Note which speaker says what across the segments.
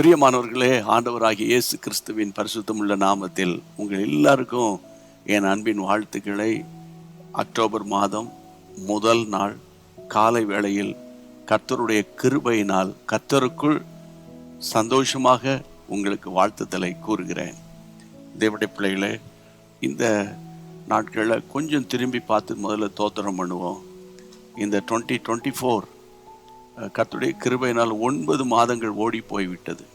Speaker 1: பிரியமானவர்களே, ஆண்டவராகிய இயேசு கிறிஸ்துவின் பரிசுத்தமுள்ள நாமத்தில் உங்கள் எல்லாருக்கும் என் அன்பின் வாழ்த்துக்களை. அக்டோபர் மாதம் முதல் நாள் காலை வேளையில் கர்த்தருடைய கிருபையினால் கர்த்தருக்குள் சந்தோஷமாக உங்களுக்கு வாழ்த்துதலை கூறுகிறேன். தேவனுடைய பிள்ளைகளே, இந்த நாட்களில் கொஞ்சம் திரும்பி பார்த்து முதல்ல தோத்திரம் பண்ணுவோம். இந்த 2024 கர்த்தருடைய கிருபையினால் 9 மாதங்கள் ஓடி போய்விட்டது.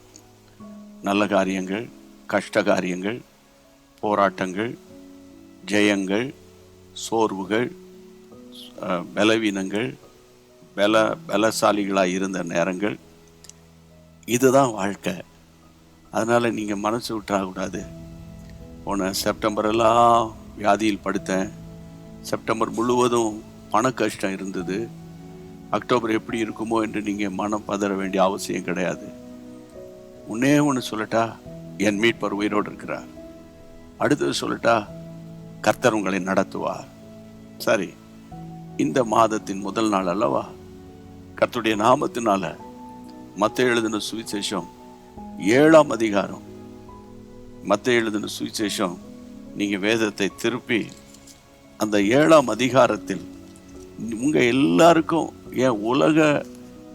Speaker 1: நல்ல காரியங்கள், கஷ்ட காரியங்கள், போராட்டங்கள், ஜெயங்கள், சோர்வுகள், பலவீனங்கள், பலசாலிகளாக இருந்த நேரங்கள், இதுதான் வாழ்க்கை. அதனால் நீங்கள் மனசு விட்டுறக்கூடாது. போன செப்டம்பரெல்லாம் வியாதியில் படுத்தேன். செப்டம்பர் முழுவதும் பண கஷ்டம் இருந்தது. அக்டோபர் எப்படி இருக்குமோ என்று நீங்கள் மனம் பதற வேண்டிய அவசியம் கிடையாது. ஒன்னே ஒன்று சொல்லட்டா, என் மீட்பர் உயிரோடு இருக்கிறார். அடுத்தது சொல்லட்டா, கர்த்தர் உங்களை நடத்துவார். சரி, இந்த மாதத்தின் முதல் நாள் அல்லவா? கர்த்தருடைய நாமத்தினால மத்தேயு எழுதின சுவிசேஷம் 7ஆம் அதிகாரம், மத்தேயு எழுதின சுவிசேஷம், நீங்கள் வேதத்தை திருப்பி அந்த 7ஆம் அதிகாரத்தில் உங்கள் எல்லாருக்கும், என் உலக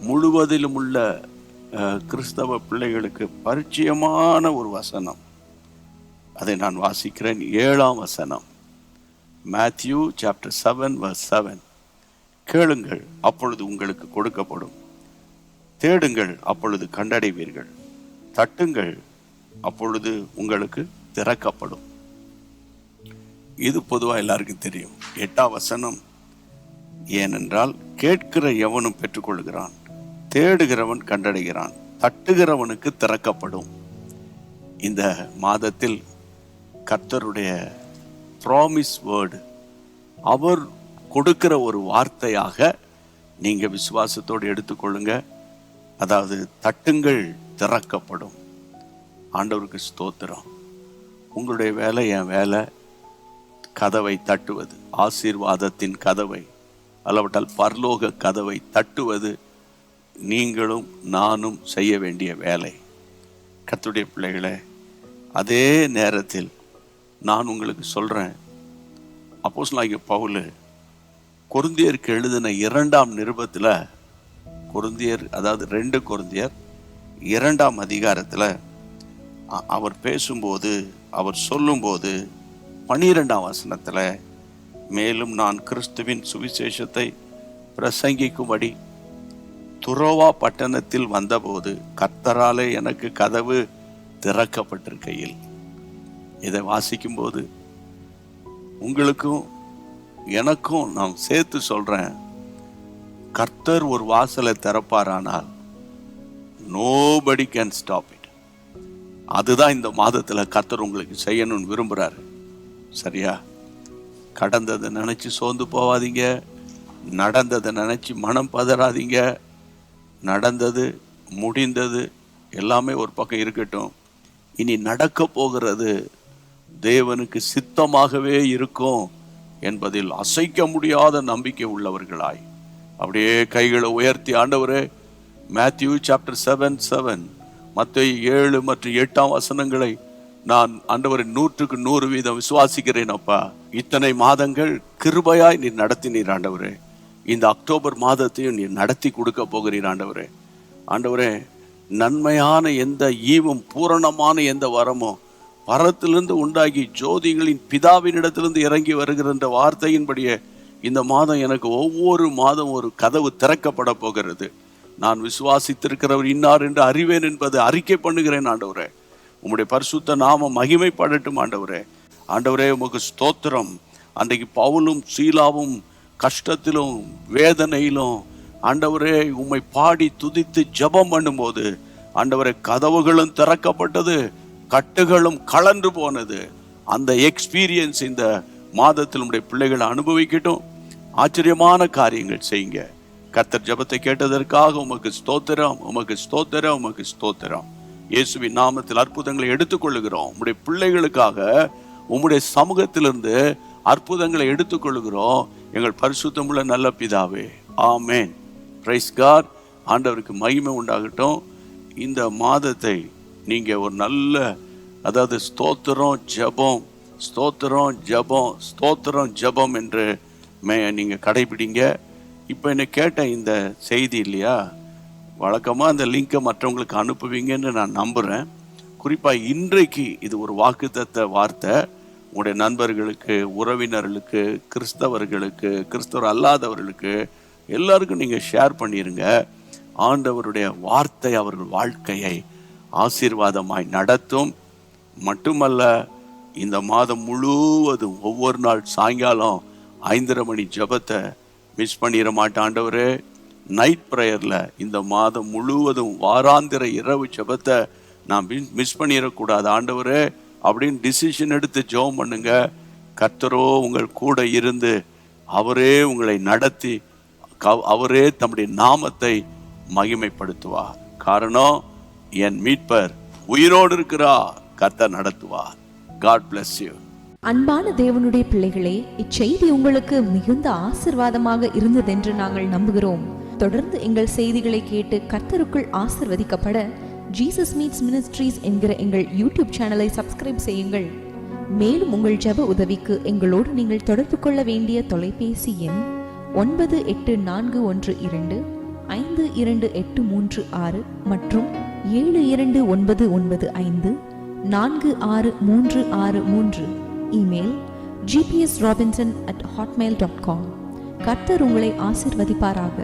Speaker 1: முழுவதிலும் உள்ள கிறிஸ்தவ பிள்ளைகளுக்கு பரிச்சயமான ஒரு வசனம், அதை நான் வாசிக்கிறேன். 7ஆம் வசனம், மேத்யூ சாப்டர் 7:7. கேளுங்கள், அப்பொழுது உங்களுக்கு கொடுக்கப்படும். தேடுங்கள், அப்பொழுது கண்டடைவீர்கள். தட்டுங்கள், அப்பொழுது உங்களுக்கு திறக்கப்படும். இது பொதுவாக எல்லாருக்கும் தெரியும். 8ஆம் வசனம், ஏனென்றால் கேட்கிற எவனும் பெற்றுக்கொள்கிறான், தேடுகிறவன் கண்டடைகிறான், தட்டுகிறவனுக்கு திறக்கப்படும். இந்த மாதத்தில் கர்த்தருடைய ப்ராமிஸ் வேர்டு, அவர் கொடுக்கிற ஒரு வார்த்தையாக நீங்கள் விசுவாசத்தோடு எடுத்துக்கொள்ளுங்க. அதாவது, தட்டுங்கள் திறக்கப்படும். ஆண்டவருக்கு ஸ்தோத்திரம். உங்களுடைய வேலை, என் வேலை, கதவை தட்டுவது, ஆசீர்வாதத்தின் கதவை, அல்லவற்றால் பரலோக கதவை தட்டுவது நீங்களும் நானும் செய்ய வேண்டிய வேலை. கர்த்தருடைய பிள்ளைகளே, அதே நேரத்தில் நான் உங்களுக்கு சொல்கிறேன், அப்போஸ்தலனாகிய பவுல் கொரிந்தியருக்கு எழுதின 2ஆம் நிருபத்தில், கொரிந்தியர், அதாவது 2 கொரிந்தியர் 2ஆம் அதிகாரத்தில் அவர் பேசும்போது, அவர் சொல்லும்போது 12ஆம் வசனத்தில், மேலும் நான் கிறிஸ்துவின் சுவிசேஷத்தை பிரசங்கிக்கும்படி துரோவா பட்டணத்தில் வந்தபோது கர்த்தராலே எனக்கு கதவு திறக்கப்பட்டிருக்கையில். இதை வாசிக்கும்போது உங்களுக்கும் எனக்கும் நான் சேர்த்து சொல்றேன், கர்த்தர் ஒரு வாசலை திறப்பாரானால் nobody can stop it. அதுதான் இந்த மாதத்தில் கர்த்தர் உங்களுக்கு செய்யணும்னு விரும்புகிறாரு. சரியா? கடந்ததை நினச்சி சோர்ந்து போகாதீங்க. நடந்ததை நினச்சி மனம் பதறாதீங்க. நடந்தது, முடிந்தது எல்லாமே ஒரு பக்கம் இருக்கட்டும். இனி நடக்க போகிறது தேவனுக்கு சித்தமாகவே இருக்கும் என்பதில் அசைக்க முடியாத நம்பிக்கை உள்ளவர்களாய் அப்படியே கைகளை உயர்த்தி, ஆண்டவரே, மேத்யூ சாப்டர் 7:7, மத்தேயு 7 மற்றும் 8ஆம் வசனங்களை நான் ஆண்டவரை 100% விசுவாசிக்கிறேன். அப்பா, இத்தனை மாதங்கள் கிருபையாய் நீர் நடத்தினீர் ஆண்டவரே. இந்த அக்டோபர் மாதத்தையும் நீர் நடத்தி கொடுக்க போகிறீர் ஆண்டவரே. ஆண்டவரே, நன்மையான எந்த ஈவும் பூரணமான எந்த வரமோ பரத்திலிருந்து உண்டாகி ஜோதிகளின் பிதாவினிடத்திலிருந்து இறங்கி வருகிற வார்த்தையின்படியே இந்த மாதம் எனக்கு ஒவ்வொரு மாதம் ஒரு கதவு திறக்கப்பட போகிறது. நான் விசுவாசித்திருக்கிறவர் இன்னார் என்று அறிவேன் என்பதை அறிக்கை பண்ணுகிறேன் ஆண்டவரே. உம்முடைய பரிசுத்த நாமம் மகிமைப்படட்டும் ஆண்டவரே. ஆண்டவரே, உமக்கு ஸ்தோத்திரம். அன்றைக்கு பவுலும் சீலாவும் கஷ்டத்திலும் வேதனையிலும் ஆண்டவரே உம்மை பாடி துதித்து ஜெபம் பண்ணும்போது ஆண்டவரே, கதவுகளும் திறக்கப்பட்டது, கட்டுகளும் கலன்று போனது. அந்த எக்ஸ்பீரியன்ஸ் இந்த மாதத்தில் உம்முடைய பிள்ளைகளை அனுபவிக்கட்டும். ஆச்சரியமான காரியங்கள் செய்யுங்க. கர்த்தர் ஜெபத்தை கேட்டதற்காக உமக்கு ஸ்தோத்திரம், உமக்கு ஸ்தோத்திரம், உமக்கு ஸ்தோத்திரம். இயேசுவின் நாமத்தில் அற்புதங்களை எடுத்துக்கொள்ளுகிறோம். உம்முடைய பிள்ளைகளுக்காக உம்முடைய சமூகத்திலிருந்து அற்புதங்களை எடுத்துக்கொள்ளுகிறோம். எங்கள் பரிசுத்தமுள்ள நல்ல பிதாவே, ஆமேன். Price God. ஆண்டவருக்கு மகிமை உண்டாகட்டும். இந்த மாதத்தை நீங்க ஒரு நல்ல, அதாவது ஸ்தோத்திரம் ஜெபம், ஸ்தோத்திரம் ஜெபம், ஸ்தோத்திரம் ஜெபம் என்று நீங்க கடைபிடிங்க. இப்போ என்ன கேட்ட இந்த செய்தி இல்லையா, வழக்கமாக அந்த லிங்கை மற்றவங்களுக்கு அனுப்புவீங்கன்னு நான் நம்புகிறேன். குறிப்பாக இன்றைக்கு இது ஒரு வாக்குத்தத்த வார்த்தை. உங்களுடைய நண்பர்களுக்கு, உறவினர்களுக்கு, கிறிஸ்தவர்களுக்கு, கிறிஸ்தவர் அல்லாதவர்களுக்கு எல்லாருக்கும் நீங்கள் ஷேர் பண்ணிடுங்க. ஆண்டவருடைய வார்த்தை அவர்கள் வாழ்க்கையை ஆசீர்வாதமாய் நடத்தும். மட்டுமல்ல, இந்த மாதம் முழுவதும் ஒவ்வொரு நாள் சாயங்காலம் 5:30 மணி ஜெபத்தை மிஸ் பண்ணிட மாட்டேன் ஆண்டவரே. நைட் ப்ரேயரில் இந்த மாதம் முழுவதும் வாராந்திர இரவு ஜெபத்தை நான் மிஸ் பண்ணிடக்கூடாது ஆண்டவரே அப்படின்னு டிசிஷன் எடுத்து ஜெபம் பண்ணுங்க. கர்த்தரோ உங்கள் கூட இருந்து அவரே உங்களை நடத்தி அவரே தம்முடைய நாமத்தை மகிமைப்படுத்துவார். காரணம், என் மீட்பர் உயிரோடு இருக்கிறார், கர்த்தர் நடத்துவார். God bless you.
Speaker 2: அன்பான தேவனுடைய பிள்ளைகளே, இச்செய்தி உங்களுக்கு மிகுந்த ஆசீர்வாதமாக இருந்ததென்று நாங்கள் நம்புகிறோம். தொடர்ந்து எங்கள் செய்திகளை கேட்டு கர்த்தருக்குள் ஆசீர்வதிக்கப்பட ஜீசஸ் மீட்ஸ் மினிஸ்ட்ரீஸ் என்கிற எங்கள் யூடியூப் சேனலை சப்ஸ்கிரைப் செய்யுங்கள். மேலும் உங்கள் ஜெப உதவிக்கு எங்களோடு நீங்கள் தொடர்பு கொள்ள வேண்டிய தொலைபேசி எண் 9842252836 மற்றும் 7299546363. Email gpsrobinson@hotmail.com. கர்த்தர் உங்களை ஆசீர்வதிப்பாராக.